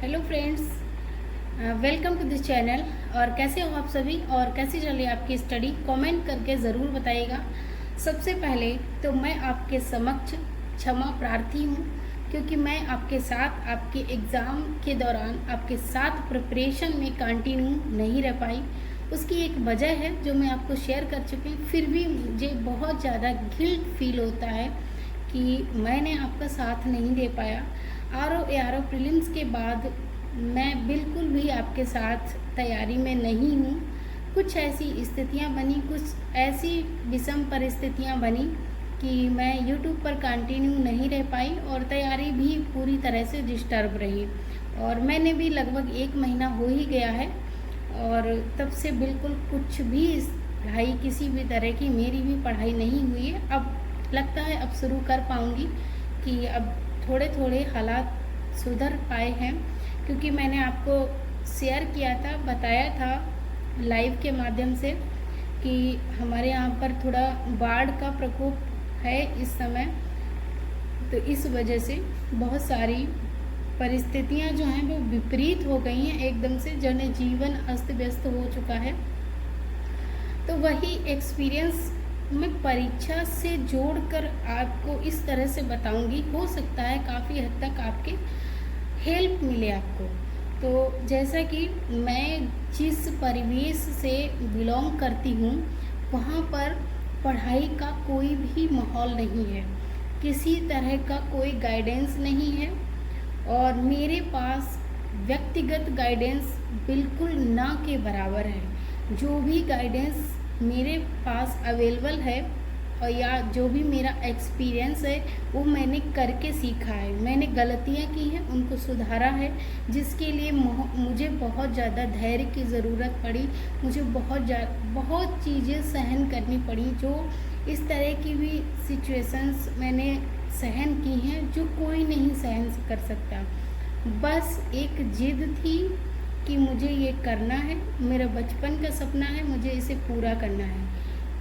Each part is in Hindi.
Hello friends, welcome to this channel. और कैसे हो आप सभी और कैसी चल रही है आपकी स्टडी? कमेंट करके ज़रूर बताइएगा। सबसे पहले तो मैं आपके समक्ष क्षमा प्रार्थी हूँ, क्योंकि मैं आपके साथ आपके एग्ज़ाम के दौरान आपके साथ प्रिपरेशन में कंटिन्यू नहीं रह पाई। उसकी एक वजह है जो मैं आपको शेयर कर चुकी हूँ। फिर भी मुझे बहुत ज़्यादा गिल्ट फील होता है कि मैंने आपका साथ नहीं दे पाया। आर ओ प्रीलिम्स के बाद मैं बिल्कुल भी आपके साथ तैयारी में नहीं हूँ। कुछ ऐसी स्थितियाँ बनी, कुछ ऐसी विषम परिस्थितियाँ बनी कि मैं यूट्यूब पर कंटिन्यू नहीं रह पाई और तैयारी भी पूरी तरह से डिस्टर्ब रही। और मैंने भी लगभग 1 महीना हो ही गया है और तब से बिल्कुल कुछ भी पढ़ाई, किसी भी तरह की मेरी भी पढ़ाई नहीं हुई है। अब लगता है अब शुरू कर पाऊँगी कि अब थोड़े थोड़े हालात सुधर पाए हैं, क्योंकि मैंने आपको शेयर किया था, बताया था लाइव के माध्यम से कि हमारे यहाँ पर थोड़ा बाढ़ का प्रकोप है इस समय। तो इस वजह से बहुत सारी परिस्थितियाँ जो हैं वो विपरीत हो गई हैं, एकदम से जनजीवन अस्त व्यस्त हो चुका है। तो वही एक्सपीरियंस मैं परीक्षा से जोड़कर आपको इस तरह से बताऊंगी। हो सकता है काफ़ी हद तक आपके हेल्प मिले आपको। तो जैसा कि मैं जिस परिवेश से बिलोंग करती हूँ, वहाँ पर पढ़ाई का कोई भी माहौल नहीं है, किसी तरह का कोई गाइडेंस नहीं है और मेरे पास व्यक्तिगत गाइडेंस बिल्कुल ना के बराबर है। जो भी गाइडेंस मेरे पास अवेलेबल है और या जो भी मेरा एक्सपीरियंस है वो मैंने करके सीखा है। मैंने गलतियाँ की हैं, उनको सुधारा है, जिसके लिए मुझे बहुत ज़्यादा धैर्य की ज़रूरत पड़ी। मुझे बहुत चीज़ें सहन करनी पड़ी। जो इस तरह की भी सिचुएशंस मैंने सहन की हैं जो कोई नहीं सहन कर सकता। बस एक जिद थी कि मुझे ये करना है, मेरा बचपन का सपना है, मुझे इसे पूरा करना है।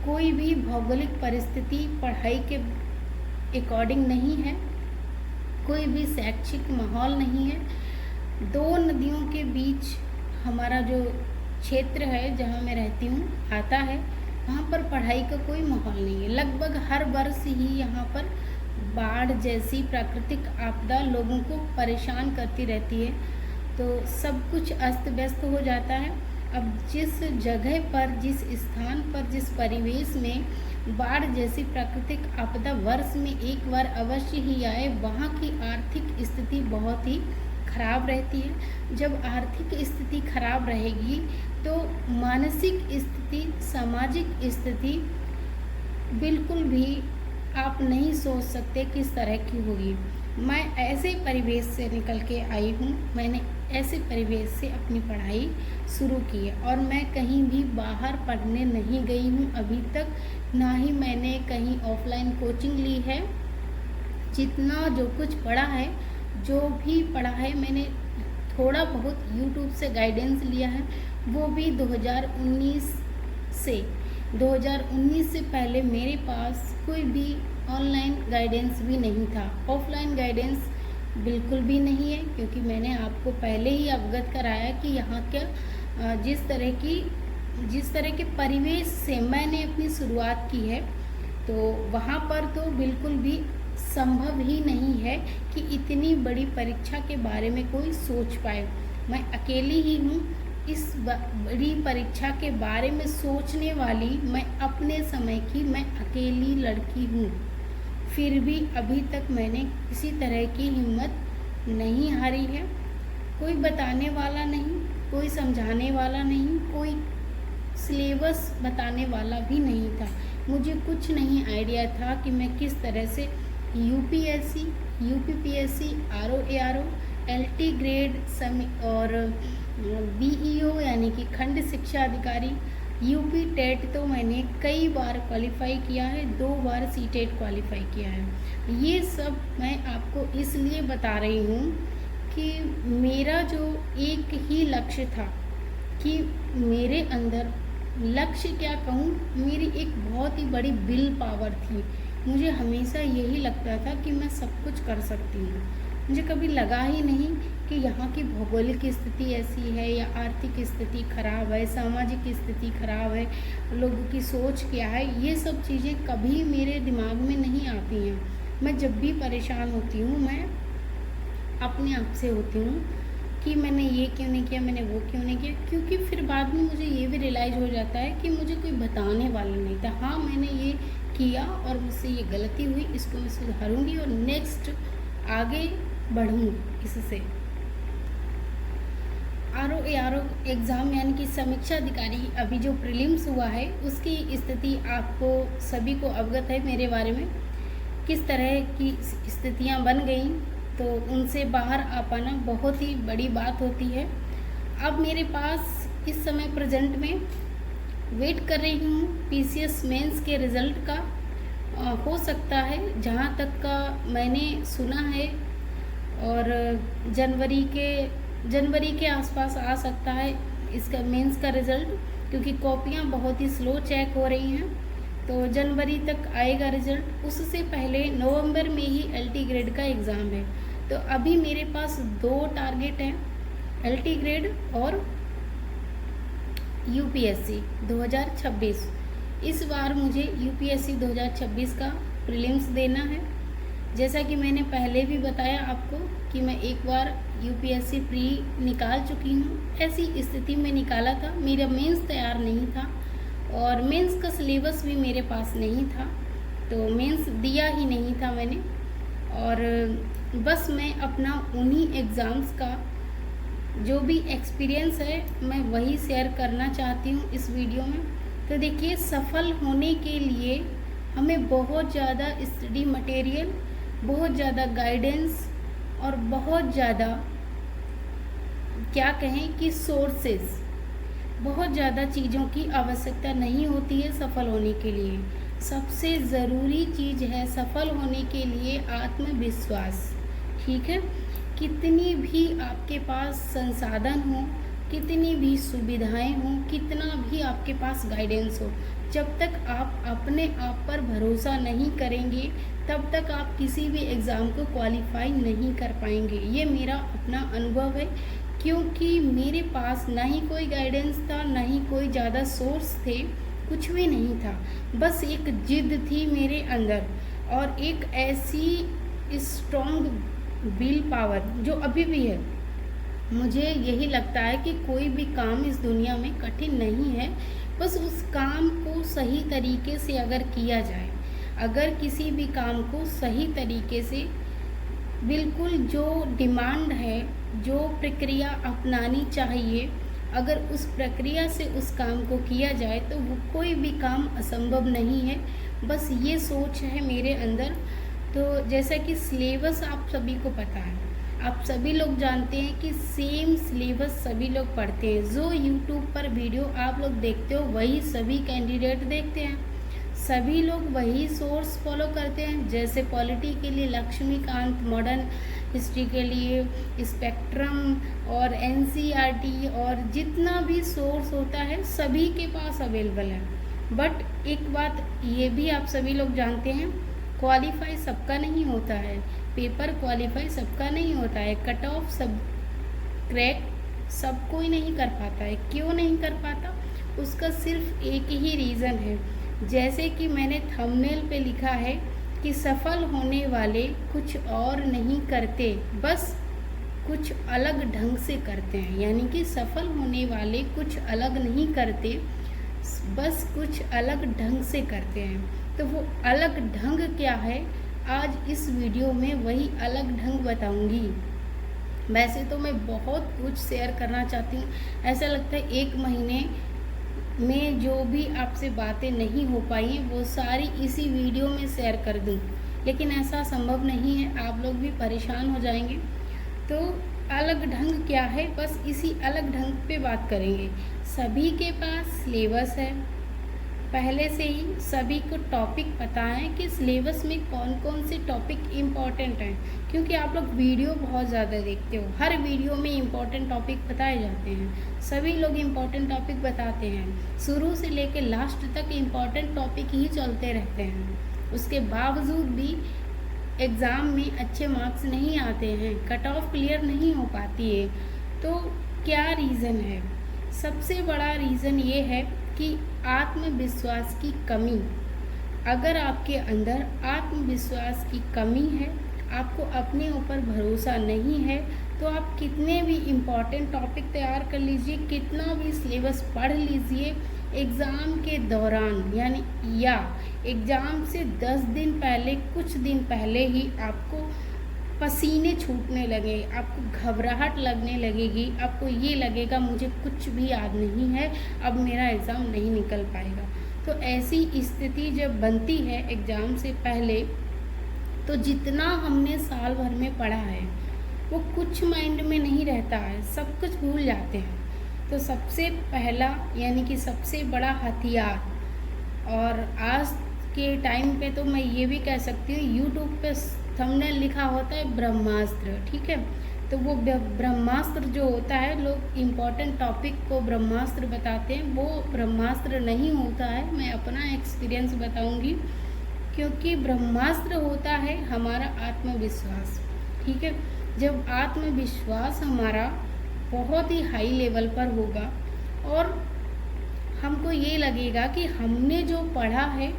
कोई भी भौगोलिक परिस्थिति पढ़ाई के अकॉर्डिंग नहीं है, कोई भी शैक्षिक माहौल नहीं है। 2 नदियों के बीच हमारा जो क्षेत्र है जहाँ मैं रहती हूँ आता है, वहाँ पर पढ़ाई का कोई माहौल नहीं है। लगभग हर वर्ष ही यहाँ पर बाढ़ जैसी प्राकृतिक आपदा लोगों को परेशान करती रहती है, तो सब कुछ अस्त व्यस्त हो जाता है। अब जिस जगह पर, जिस स्थान पर, जिस परिवेश में बाढ़ जैसी प्राकृतिक आपदा वर्ष में एक बार अवश्य ही आए, वहाँ की आर्थिक स्थिति बहुत ही खराब रहती है। जब आर्थिक स्थिति खराब रहेगी तो मानसिक स्थिति, सामाजिक स्थिति बिल्कुल भी आप नहीं सोच सकते किस तरह की होगी। मैं ऐसे परिवेश से निकल के आई हूँ, मैंने ऐसे परिवेश से अपनी पढ़ाई शुरू की है और मैं कहीं भी बाहर पढ़ने नहीं गई हूँ अभी तक, ना ही मैंने कहीं ऑफलाइन कोचिंग ली है। जितना जो कुछ पढ़ा है, जो भी पढ़ा है, मैंने थोड़ा बहुत यूट्यूब से गाइडेंस लिया है, वो भी 2019 से। 2019 से पहले मेरे पास कोई भी ऑनलाइन गाइडेंस भी नहीं था, ऑफलाइन गाइडेंस बिल्कुल भी नहीं है, क्योंकि मैंने आपको पहले ही अवगत कराया कि यहाँ क्या जिस तरह के परिवेश से मैंने अपनी शुरुआत की है, तो वहाँ पर तो बिल्कुल भी संभव ही नहीं है कि इतनी बड़ी परीक्षा के बारे में कोई सोच पाए। मैं अकेली ही हूँ इस बड़ी परीक्षा के बारे में सोचने वाली। मैं अपने समय की मैं अकेली लड़की हूँ, फिर भी अभी तक मैंने किसी तरह की हिम्मत नहीं हारी है। कोई बताने वाला नहीं, कोई समझाने वाला नहीं, कोई सिलेबस बताने वाला भी नहीं था। मुझे कुछ नहीं आइडिया था कि मैं किस तरह से UPSC, UPPSC, RO, LT grade और बीईओ यानी कि खंड शिक्षा अधिकारी, यूपी टेट तो मैंने कई बार क्वालिफाई किया है, 2 बार सीटेट क्वालिफाई किया है। ये सब मैं आपको इसलिए बता रही हूँ कि मेरा जो एक ही लक्ष्य था कि मेरे अंदर, लक्ष्य क्या कहूँ, मेरी एक बहुत ही बड़ी विल पावर थी। मुझे हमेशा यही लगता था कि मैं सब कुछ कर सकती हूँ। मुझे कभी लगा ही नहीं कि यहाँ की भौगोलिक स्थिति ऐसी है या आर्थिक स्थिति खराब है, सामाजिक स्थिति खराब है, लोगों की सोच क्या है, ये सब चीज़ें कभी मेरे दिमाग में नहीं आती हैं। मैं जब भी परेशान होती हूँ, मैं अपने आप से होती हूँ कि मैंने ये क्यों नहीं किया, मैंने वो क्यों नहीं किया, क्योंकि फिर बाद में मुझे ये भी रियलाइज़ हो जाता है कि मुझे कोई बताने वाला नहीं था। हाँ, मैंने ये किया और मुझसे ये गलती हुई, इसको मैं सुधारूँगी और नेक्स्ट आगे बढ़ूँगी इससे। आर ओ एग्ज़ाम यानी कि समीक्षा अधिकारी अभी जो प्रीलिम्स हुआ है उसकी स्थिति आपको सभी को अवगत है मेरे बारे में, किस तरह की स्थितियाँ बन गई, तो उनसे बाहर आ पाना बहुत ही बड़ी बात होती है। अब मेरे पास इस समय प्रेजेंट में वेट कर रही हूँ पीसीएस मेंस के रिज़ल्ट का। हो सकता है, जहाँ तक का मैंने सुना है, और जनवरी के आसपास आ सकता है इसका मेंस का रिज़ल्ट, क्योंकि कॉपियाँ बहुत ही स्लो चेक हो रही हैं, तो जनवरी तक आएगा रिज़ल्ट। उससे पहले नवंबर में ही एलटी ग्रेड का एग्ज़ाम है। तो अभी मेरे पास 2 टारगेट हैं, एलटी ग्रेड और यूपीएससी 2026। इस बार मुझे यूपीएससी 2026 का प्रीलिम्स देना है। जैसा कि मैंने पहले भी बताया आपको कि मैं एक बार यूपीएससी प्री निकाल चुकी हूँ। ऐसी स्थिति में निकाला था, मेरा मेंस तैयार नहीं था और मेंस का सिलेबस भी मेरे पास नहीं था, तो मेंस दिया ही नहीं था मैंने। और बस मैं अपना उन्हीं एग्ज़ाम्स का जो भी एक्सपीरियंस है मैं वही शेयर करना चाहती हूँ इस वीडियो में। तो देखिए, सफल होने के लिए हमें बहुत ज़्यादा स्टडी मटेरियल, बहुत ज़्यादा गाइडेंस और बहुत ज़्यादा क्या कहें कि सोर्सेस, बहुत ज़्यादा चीज़ों की आवश्यकता नहीं होती है सफल होने के लिए। सबसे ज़रूरी चीज़ है सफल होने के लिए आत्मविश्वास। ठीक है, कितनी भी आपके पास संसाधन हो, कितनी भी सुविधाएं हों, कितना भी आपके पास गाइडेंस हो, जब तक आप अपने आप पर भरोसा नहीं करेंगे तब तक आप किसी भी एग्ज़ाम को क्वालिफाई नहीं कर पाएंगे। ये मेरा अपना अनुभव है, क्योंकि मेरे पास ना ही कोई गाइडेंस था, ना ही कोई ज़्यादा सोर्स थे, कुछ भी नहीं था। बस एक जिद थी मेरे अंदर और एक ऐसी स्ट्रॉन्ग विल पावर जो अभी भी है। मुझे यही लगता है कि कोई भी काम इस दुनिया में कठिन नहीं है, बस उस काम को सही तरीके से अगर किया जाए, अगर किसी भी काम को सही तरीके से, बिल्कुल जो डिमांड है, जो प्रक्रिया अपनानी चाहिए, अगर उस प्रक्रिया से उस काम को किया जाए तो वो कोई भी काम असंभव नहीं है। बस ये सोच है मेरे अंदर। तो जैसा कि सिलेबस आप सभी को पता है, आप सभी लोग जानते हैं कि सेम सिलेबस सभी लोग पढ़ते हैं। जो यूट्यूब पर वीडियो आप लोग देखते हो वही सभी कैंडिडेट देखते हैं, सभी लोग वही सोर्स फॉलो करते हैं। जैसे पॉलिटी के लिए लक्ष्मीकांत, मॉडर्न हिस्ट्री के लिए स्पेक्ट्रम और एनसीईआरटी और जितना भी सोर्स होता है सभी के पास अवेलेबल है। बट एक बात ये भी आप सभी लोग जानते हैं, क्वालिफाई सबका नहीं होता है, पेपर क्वालिफाई सबका नहीं होता है, कट ऑफ सब क्रैक सब कोई नहीं कर पाता है। क्यों नहीं कर पाता? उसका सिर्फ एक ही रीज़न है, जैसे कि मैंने थंबनेल पे लिखा है कि सफल होने वाले कुछ और नहीं करते, बस कुछ अलग ढंग से करते हैं। यानी कि सफल होने वाले कुछ अलग नहीं करते, बस कुछ अलग ढंग से करते हैं। तो वो अलग ढंग क्या है, आज इस वीडियो में वही अलग ढंग बताऊंगी। वैसे तो मैं बहुत कुछ शेयर करना चाहती हूँ, ऐसा लगता है एक महीने में जो भी आपसे बातें नहीं हो पाई हैं वो सारी इसी वीडियो में शेयर कर दूँ, लेकिन ऐसा संभव नहीं है, आप लोग भी परेशान हो जाएंगे। तो अलग ढंग क्या है, बस इसी अलग ढंग पे बात करेंगे। सभी के पास सिलेबस है, पहले से ही सभी को टॉपिक पता है कि सिलेबस में कौन कौन से टॉपिक इम्पॉर्टेंट हैं, क्योंकि आप लोग वीडियो बहुत ज़्यादा देखते हो, हर वीडियो में इम्पॉर्टेंट टॉपिक बताए जाते हैं, सभी लोग इम्पॉर्टेंट टॉपिक बताते हैं, शुरू से लेकर लास्ट तक इम्पॉर्टेंट टॉपिक ही चलते रहते हैं। उसके बावजूद भी एग्ज़ाम में अच्छे मार्क्स नहीं आते हैं, कट ऑफ क्लियर नहीं हो पाती है, तो क्या रीज़न है? सबसे बड़ा रीज़न ये है कि आत्मविश्वास की कमी। अगर आपके अंदर आत्मविश्वास की कमी है, आपको अपने ऊपर भरोसा नहीं है, तो आप कितने भी इम्पॉर्टेंट टॉपिक तैयार कर लीजिए, कितना भी सिलेबस पढ़ लीजिए, एग्ज़ाम के दौरान या एग्ज़ाम से 10 दिन पहले, कुछ दिन पहले ही आपको पसीने छूटने लगे, आपको घबराहट लगने लगेगी, आपको ये लगेगा मुझे कुछ भी याद नहीं है, अब मेरा एग्ज़ाम नहीं निकल पाएगा। तो ऐसी स्थिति जब बनती है एग्ज़ाम से पहले, तो जितना हमने साल भर में पढ़ा है वो कुछ माइंड में नहीं रहता है, सब कुछ भूल जाते हैं। तो सबसे पहला सबसे बड़ा हथियार, और आज के टाइम पे तो मैं ये भी कह सकती हूँ, यूट्यूब पे थंबनेल लिखा होता है ब्रह्मास्त्र, ठीक है। तो वो ब्रह्मास्त्र जो होता है, लोग इम्पॉर्टेंट टॉपिक को ब्रह्मास्त्र बताते हैं, वो ब्रह्मास्त्र नहीं होता है। मैं अपना एक्सपीरियंस बताऊंगी, क्योंकि ब्रह्मास्त्र होता है हमारा आत्मविश्वास, ठीक है। जब आत्मविश्वास हमारा बहुत ही हाई लेवल पर होगा और हमको ये लगेगा कि हमने जो पढ़ा है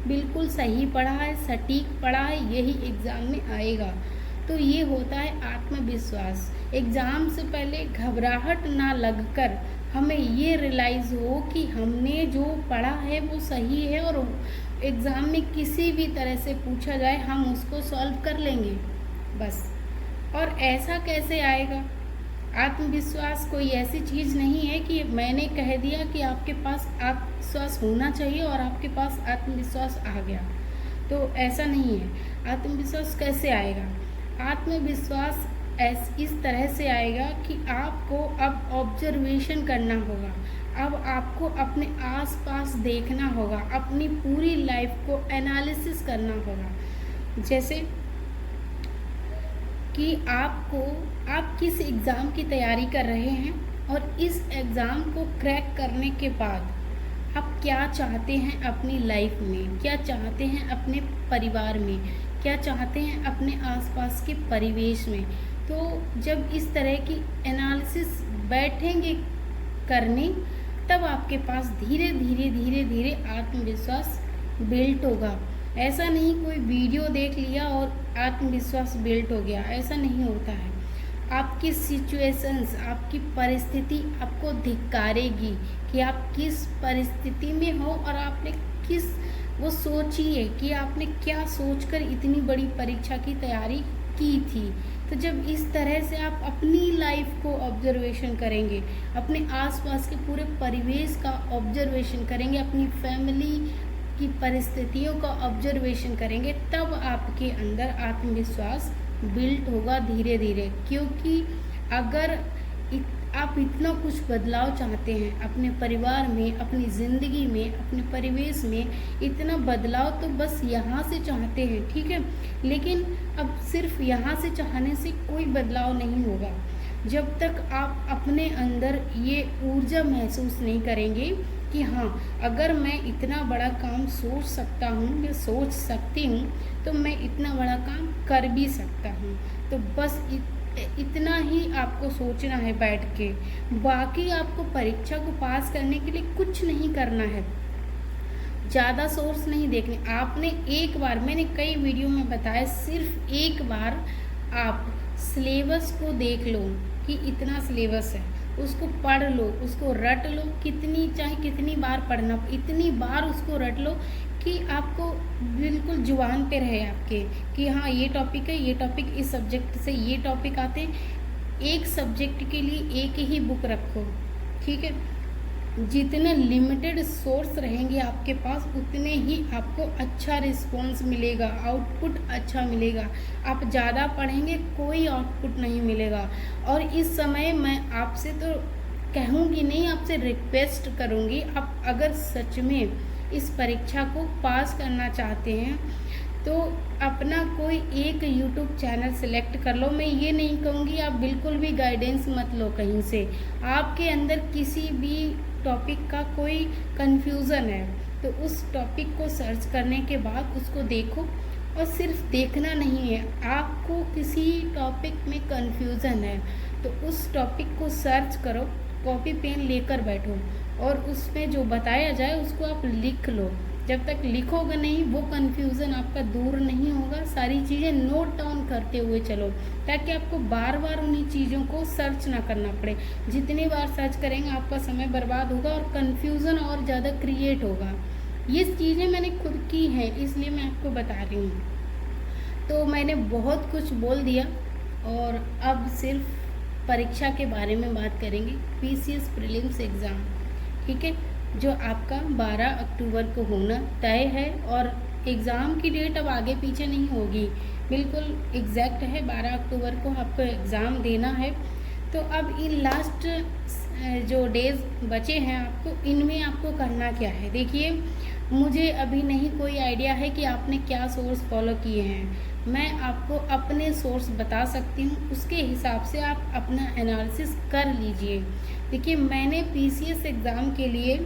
बिल्कुल सही पढ़ा है, सटीक पढ़ा है, यही एग्ज़ाम में आएगा, तो ये होता है आत्मविश्वास। एग्ज़ाम से पहले घबराहट ना लगकर हमें ये रियलाइज़ हो कि हमने जो पढ़ा है वो सही है, और एग्ज़ाम में किसी भी तरह से पूछा जाए हम उसको सॉल्व कर लेंगे बस। और ऐसा कैसे आएगा? आत्मविश्वास कोई ऐसी चीज़ नहीं है कि मैंने कह दिया कि आपके पास आत्मविश्वास होना चाहिए और आपके पास आत्मविश्वास आ गया, तो ऐसा नहीं है। आत्मविश्वास कैसे आएगा? आत्मविश्वास इस तरह से आएगा कि आपको अब ऑब्जर्वेशन करना होगा, अब आपको अपने आसपास देखना होगा, अपनी पूरी लाइफ को एनालिसिस करना होगा। जैसे कि आप किस एग्ज़ाम की तैयारी कर रहे हैं, और इस एग्ज़ाम को क्रैक करने के बाद आप क्या चाहते हैं अपनी लाइफ में, क्या चाहते हैं अपने परिवार में, क्या चाहते हैं अपने आसपास के परिवेश में। तो जब इस तरह की एनालिसिस बैठेंगे करने, तब आपके पास धीरे धीरे आत्मविश्वास बिल्ड होगा। ऐसा नहीं कोई वीडियो देख लिया और आत्मविश्वास बिल्ड हो गया, ऐसा नहीं होता है। आपकी सिचुएशंस, आपकी परिस्थिति आपको धिक्कारेगी कि आप किस परिस्थिति में हो, और आपने वो सोचिए कि आपने क्या सोचकर इतनी बड़ी परीक्षा की तैयारी की थी। तो जब इस तरह से आप अपनी लाइफ को ऑब्जर्वेशन करेंगे, अपने आसपास के पूरे परिवेश का ऑब्जर्वेशन करेंगे, अपनी फैमिली की परिस्थितियों का ऑब्जर्वेशन करेंगे, तब आपके अंदर आत्मविश्वास बिल्ड होगा धीरे धीरे। क्योंकि अगर आप इतना कुछ बदलाव चाहते हैं अपने परिवार में, अपनी ज़िंदगी में, अपने परिवेश में, इतना बदलाव तो बस यहाँ से चाहते हैं, ठीक है। लेकिन अब सिर्फ यहाँ से चाहने से कोई बदलाव नहीं होगा जब तक आप अपने अंदर ये ऊर्जा महसूस नहीं करेंगे कि हाँ, अगर मैं इतना बड़ा काम सोच सकता हूँ या सोच सकती हूँ, तो मैं इतना बड़ा काम कर भी सकता हूँ। तो बस इतना ही आपको सोचना है बैठ के। बाकी आपको परीक्षा को पास करने के लिए कुछ नहीं करना है, ज़्यादा सोर्स नहीं देखने। आपने एक बार, मैंने कई वीडियो में बताया, सिर्फ एक बार आप सिलेबस को देख लो कि इतना सिलेबस है, उसको पढ़ लो, उसको रट लो, चाहे कितनी बार पढ़ना, इतनी बार उसको रट लो कि आपको बिल्कुल जुबान पे रहे आपके कि हाँ, ये टॉपिक है, ये टॉपिक, इस सब्जेक्ट से ये टॉपिक आते हैं। एक सब्जेक्ट के लिए एक ही बुक रखो, ठीक है। जितने लिमिटेड सोर्स रहेंगे आपके पास, उतने ही आपको अच्छा रिस्पॉन्स मिलेगा, आउटपुट अच्छा मिलेगा। आप ज़्यादा पढ़ेंगे, कोई आउटपुट नहीं मिलेगा। और इस समय मैं आपसे तो कहूँगी नहीं, आपसे रिक्वेस्ट करूँगी, आप अगर सच में इस परीक्षा को पास करना चाहते हैं तो अपना कोई एक यूट्यूब चैनल सेलेक्ट कर लो। मैं ये नहीं कहूँगी आप बिल्कुल भी गाइडेंस मत लो कहीं से। आपके अंदर किसी भी टॉपिक का कोई कन्फ्यूज़न है तो उस टॉपिक को सर्च करने के बाद उसको देखो और सिर्फ देखना नहीं है, आपको किसी टॉपिक में कन्फ्यूज़न है तो उस टॉपिक को सर्च करो, कॉपी पेन लेकर बैठो और उसमें जो बताया जाए उसको आप लिख लो। जब तक लिखोगे नहीं वो कन्फ्यूज़न आपका दूर नहीं होगा। सारी चीज़ें नोट डाउन करते हुए चलो ताकि आपको बार बार उन्हीं चीज़ों को सर्च ना करना पड़े। जितनी बार सर्च करेंगे आपका समय बर्बाद होगा और कन्फ्यूज़न और ज़्यादा क्रिएट होगा। ये चीज़ें मैंने खुद की हैं, इसलिए मैं आपको बता रही हूँ। तो मैंने बहुत कुछ बोल दिया और अब सिर्फ परीक्षा के बारे में बात करेंगे। पीसीएस प्रीलिम्स एग्ज़ाम, ठीक है, जो आपका 12 अक्टूबर को होना तय है और एग्ज़ाम की डेट अब आगे पीछे नहीं होगी, बिल्कुल एग्जैक्ट है 12 अक्टूबर को आपको एग्ज़ाम देना है। तो अब इन लास्ट जो डेज़ बचे हैं आपको, इनमें आपको करना क्या है। देखिए, मुझे अभी नहीं कोई आइडिया है कि आपने क्या सोर्स फॉलो किए हैं। मैं आपको अपने सोर्स बता सकती हूँ, उसके हिसाब से आप अपना एनालिसिस कर लीजिए। देखिए, मैंने पीसीएस एग्ज़ाम के लिए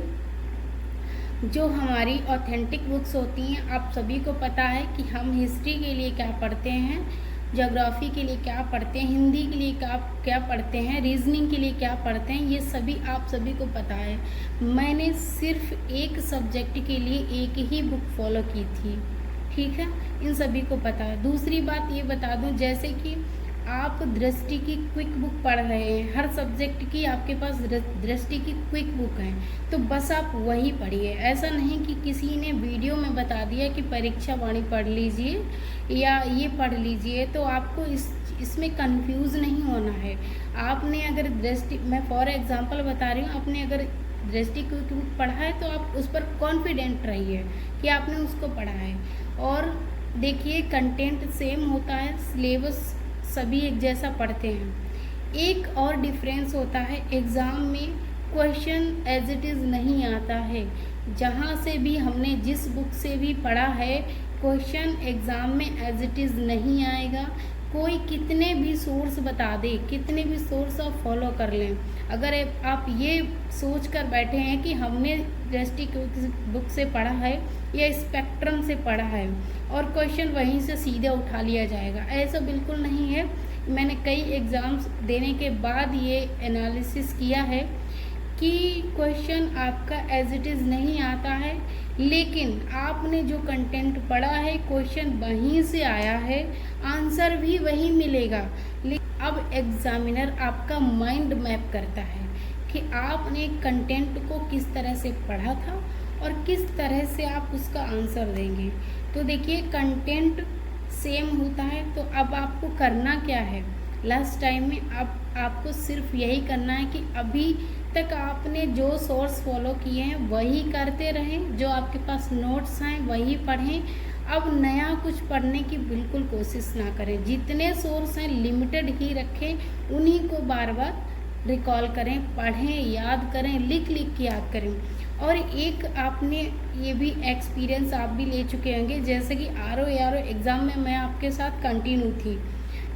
जो हमारी ऑथेंटिक बुक्स होती हैं, आप सभी को पता है कि हम हिस्ट्री के लिए क्या पढ़ते हैं, ज्योग्राफी के लिए क्या पढ़ते हैं, हिंदी के लिए क्या पढ़ते हैं, रीजनिंग के लिए क्या पढ़ते हैं, ये सभी आप सभी को पता है। मैंने सिर्फ एक सब्जेक्ट के लिए एक ही बुक फॉलो की थी, ठीक है, इन सभी को पता है। दूसरी बात ये बता दूं, जैसे कि आप दृष्टि की क्विक बुक पढ़ रहे हैं, हर सब्जेक्ट की आपके पास दृष्टि की क्विक बुक है, तो बस आप वही पढ़िए। ऐसा नहीं कि किसी ने वीडियो में बता दिया कि परीक्षा वाणी पढ़ लीजिए या ये पढ़ लीजिए, तो आपको इसमें कंफ्यूज नहीं होना है। आपने अगर दृष्टि, मैं फॉर एग्जांपल बता रही हूँ, आपने अगर दृष्टि क्विक बुक पढ़ा है तो आप उस पर कॉन्फिडेंट रहिए कि आपने उसको पढ़ा है। और देखिए, कंटेंट सेम होता है, सिलेबस सभी एक जैसा पढ़ते हैं। एक और डिफरेंस होता है, एग्ज़ाम में क्वेश्चन एज इट इज़ नहीं आता है। जहाँ से भी हमने जिस बुक से भी पढ़ा है, क्वेश्चन एग्ज़ाम में एज इट इज़ नहीं आएगा। कोई कितने भी सोर्स बता दे, कितने भी सोर्स आप फॉलो कर लें, अगर आप ये सोच कर बैठे हैं कि हमने दृष्टि बुक से पढ़ा है या स्पेक्ट्रम से पढ़ा है और क्वेश्चन वहीं से सीधे उठा लिया जाएगा, ऐसा बिल्कुल नहीं है। मैंने कई एग्ज़ाम्स देने के बाद ये एनालिसिस किया है कि क्वेश्चन आपका एज इट इज़ नहीं आता है, लेकिन आपने जो कंटेंट पढ़ा है क्वेश्चन वहीं से आया है, आंसर भी वही मिलेगा। अब एग्जामिनर आपका माइंड मैप करता है कि आपने कंटेंट को किस तरह से पढ़ा था और किस तरह से आप उसका आंसर देंगे। तो देखिए, कंटेंट सेम होता है, तो अब आपको करना क्या है लास्ट टाइम में, अब आपको सिर्फ यही करना है कि अभी तक आपने जो सोर्स फॉलो किए हैं वही करते रहें, जो आपके पास नोट्स हैं वही पढ़ें। अब नया कुछ पढ़ने की बिल्कुल कोशिश ना करें। जितने सोर्स हैं लिमिटेड ही रखें, उन्हीं को बार बार रिकॉल करें, पढ़ें, याद करें, लिख लिख के याद करें। और एक आपने ये भी एक्सपीरियंस आप भी ले चुके होंगे, जैसे कि आरओ एग्ज़ाम में मैं आपके साथ कंटिन्यू थी,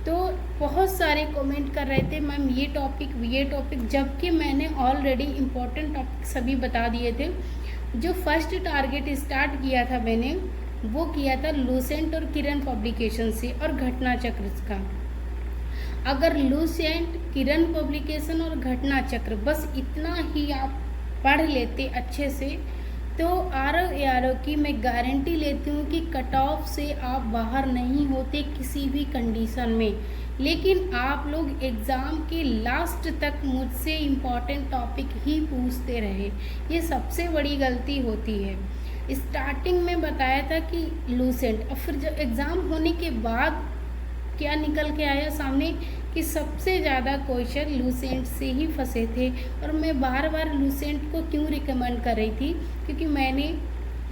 तो बहुत सारे कमेंट कर रहे थे मैम ये टॉपिक, जबकि मैंने ऑलरेडी इम्पोर्टेंट टॉपिक सभी बता दिए थे। जो फर्स्ट टारगेट स्टार्ट किया था मैंने, वो किया था लूसेंट और किरण पब्लिकेशन से और घटना चक्र का। अगर लूसेंट, किरण पब्लिकेशन और घटना चक्र बस इतना ही आप पढ़ लेते अच्छे से, तो आरओ की मैं गारंटी लेती हूँ कि कट ऑफ से आप बाहर नहीं होते किसी भी कंडीशन में। लेकिन आप लोग एग्ज़ाम के लास्ट तक मुझसे इम्पॉर्टेंट टॉपिक ही पूछते रहे, ये सबसे बड़ी गलती होती है। स्टार्टिंग में बताया था कि लूसेंट, और फिर जब एग्ज़ाम होने के बाद क्या निकल के आया सामने कि सबसे ज़्यादा क्वेश्चन लूसेंट से ही फंसे थे। और मैं बार बार लूसेंट को क्यों रिकमेंड कर रही थी, क्योंकि मैंने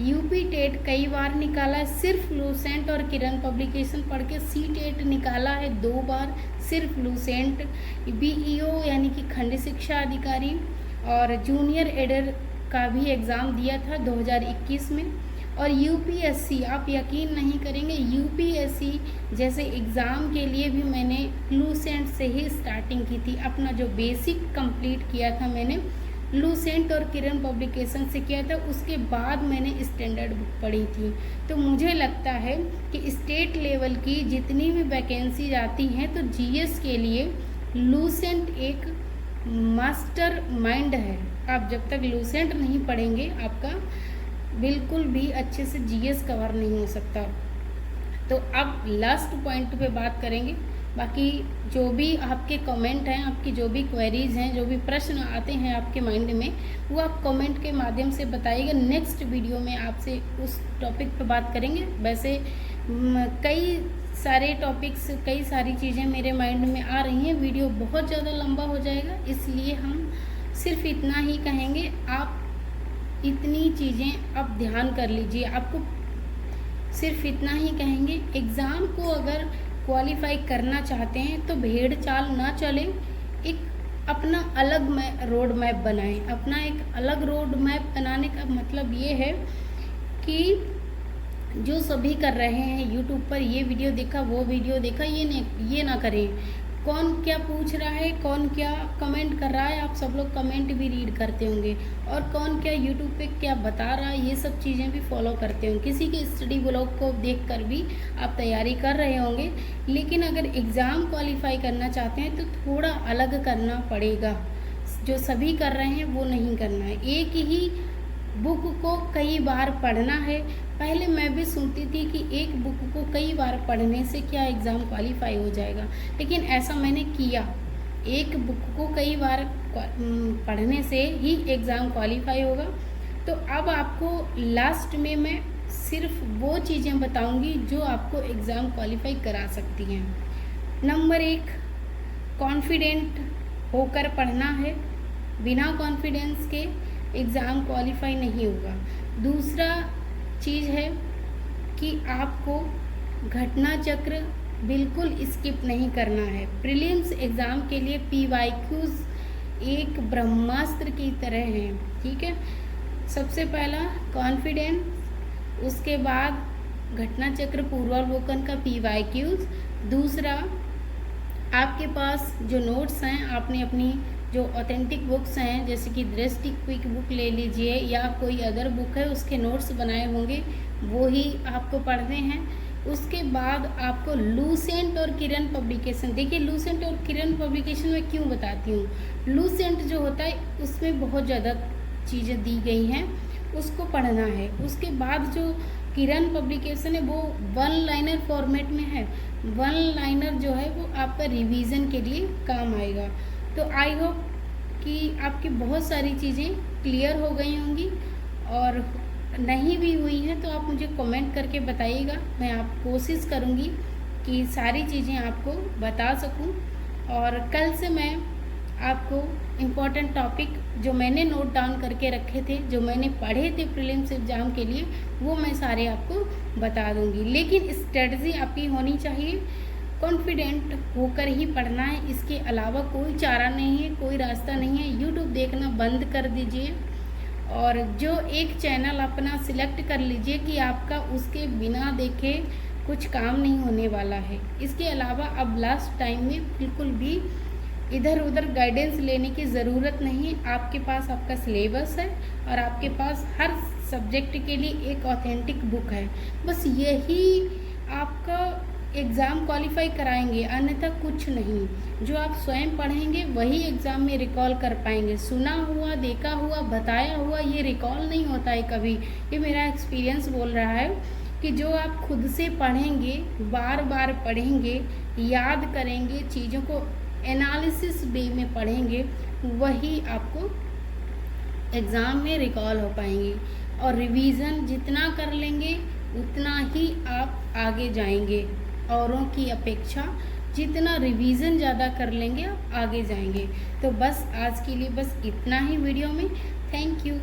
यूपी टेट कई बार निकाला है सिर्फ लूसेंट और किरण पब्लिकेशन पढ़ के, सी टेट निकाला है 2 बार सिर्फ लूसेंट, बीईओ यानी कि खंड शिक्षा अधिकारी और जूनियर एडर का भी एग्ज़ाम दिया था 2021 में। और यूपीएससी, आप यकीन नहीं करेंगे, यूपीएससी जैसे एग्ज़ाम के लिए भी मैंने लूसेंट से ही स्टार्टिंग की थी। अपना जो बेसिक कंप्लीट किया था मैंने लूसेंट और किरण पब्लिकेशन से किया था, उसके बाद मैंने स्टैंडर्ड बुक पढ़ी थी। तो मुझे लगता है कि स्टेट लेवल की जितनी भी वैकेंसी आती हैं तो जीएस के लिए लूसेंट एक मास्टर माइंड है। आप जब तक लूसेंट नहीं पढ़ेंगे आपका बिल्कुल भी अच्छे से जीएस कवर नहीं हो सकता। तो अब लास्ट पॉइंट पे बात करेंगे। बाकी जो भी आपके कमेंट हैं, आपकी जो भी क्वेरीज हैं, जो भी प्रश्न आते हैं आपके माइंड में, वो आप कमेंट के माध्यम से बताइएगा। नेक्स्ट वीडियो में आपसे उस टॉपिक पे बात करेंगे। वैसे कई सारे टॉपिक्स, कई सारी चीज़ें मेरे माइंड में आ रही हैं। वीडियो बहुत ज़्यादा लंबा हो जाएगा, इसलिए हम सिर्फ इतना ही कहेंगे, आप इतनी चीज़ें आप ध्यान कर लीजिए। आपको सिर्फ इतना ही कहेंगे, एग्ज़ाम को अगर क्वालिफाई करना चाहते हैं तो भेड़ चाल ना चलें, एक अपना अलग रोड मैप बनाएं। अपना एक अलग रोड मैप बनाने का मतलब ये है कि जो सभी कर रहे हैं यूट्यूब पर, ये वीडियो देखा, वो वीडियो देखा, ये ना करें। कौन क्या पूछ रहा है, कौन क्या कमेंट कर रहा है, आप सब लोग कमेंट भी रीड करते होंगे, और कौन क्या यूट्यूब पे क्या बता रहा है, ये सब चीज़ें भी फॉलो करते होंगे। किसी के स्टडी ब्लॉग को देखकर भी आप तैयारी कर रहे होंगे। लेकिन अगर एग्ज़ाम क्वालिफाई करना चाहते हैं तो थोड़ा अलग करना पड़ेगा। जो सभी कर रहे हैं वो नहीं करना है। एक ही बुक को कई बार पढ़ना है। पहले मैं भी सुनती थी कि एक बुक को कई बार पढ़ने से क्या एग्ज़ाम क्वालिफाई हो जाएगा, लेकिन ऐसा मैंने किया। एक बुक को कई बार पढ़ने से ही एग्ज़ाम क्वालिफाई होगा। तो अब आपको लास्ट में मैं सिर्फ वो चीज़ें बताऊंगी जो आपको एग्ज़ाम क्वालिफाई करा सकती हैं। नंबर 1, कॉन्फिडेंट होकर पढ़ना है। बिना कॉन्फिडेंस के एग्ज़ाम क्वालिफाई नहीं होगा। दूसरा चीज़ है कि आपको घटना चक्र बिल्कुल स्किप नहीं करना है। प्रीलिम्स एग्ज़ाम के लिए PYQs एक ब्रह्मास्त्र की तरह हैं, ठीक है। सबसे पहला कॉन्फिडेंस, उसके बाद घटना चक्र पूर्वावलोकन का PYQs। दूसरा, आपके पास जो नोट्स हैं, आपने अपनी जो ऑथेंटिक बुक्स हैं जैसे कि दृष्टि क्विक बुक ले लीजिए या कोई अदर बुक है, उसके नोट्स बनाए होंगे, वो ही आपको पढ़ने हैं। उसके बाद आपको लूसेंट और किरण पब्लिकेशन, देखिए लूसेंट और किरण पब्लिकेशन में क्यों बताती हूँ। लूसेंट जो होता है उसमें बहुत ज़्यादा चीज़ें दी गई हैं, उसको पढ़ना है। उसके बाद जो किरण पब्लिकेशन है वो 1 लाइनर फॉर्मेट में है। 1 लाइनर जो है वो आपका रिवीजन के लिए काम आएगा। तो आई होप कि आपकी बहुत सारी चीज़ें क्लियर हो गई होंगी, और नहीं भी हुई हैं तो आप मुझे कमेंट करके बताइएगा। मैं आप कोशिश करूँगी कि सारी चीज़ें आपको बता सकूँ, और कल से मैं आपको इम्पॉर्टेंट टॉपिक जो मैंने नोट डाउन करके रखे थे, जो मैंने पढ़े थे प्रीलिम्स एग्ज़ाम के लिए, वो मैं सारे आपको बता दूँगी। लेकिन स्ट्रेटजी आपकी होनी चाहिए, कॉन्फिडेंट होकर ही पढ़ना है। इसके अलावा कोई चारा नहीं है, कोई रास्ता नहीं है। यूट्यूब देखना बंद कर दीजिए, और जो एक चैनल अपना सिलेक्ट कर लीजिए कि आपका उसके बिना देखे कुछ काम नहीं होने वाला है। इसके अलावा अब लास्ट टाइम में बिल्कुल भी इधर उधर गाइडेंस लेने की ज़रूरत नहीं है। आपके पास आपका सिलेबस है, और आपके पास हर सब्जेक्ट के लिए एक ऑथेंटिक बुक है। बस यही आपका एग्ज़ाम क्वालिफाई कराएंगे, अन्यथा कुछ नहीं। जो आप स्वयं पढ़ेंगे वही एग्ज़ाम में रिकॉल कर पाएंगे। सुना हुआ, देखा हुआ, बताया हुआ ये रिकॉल नहीं होता है कभी। ये मेरा एक्सपीरियंस बोल रहा है कि जो आप खुद से पढ़ेंगे, बार बार पढ़ेंगे, याद करेंगे, चीज़ों को एनालिसिस वे में पढ़ेंगे, वही आपको एग्ज़ाम में रिकॉल हो पाएंगी। और रिवीज़न जितना कर लेंगे उतना ही आप आगे जाएंगे। औरों की अपेक्षा जितना रिवीजन ज़्यादा कर लेंगे आप आगे जाएंगे। तो बस आज के लिए बस इतना ही वीडियो में। Thank you.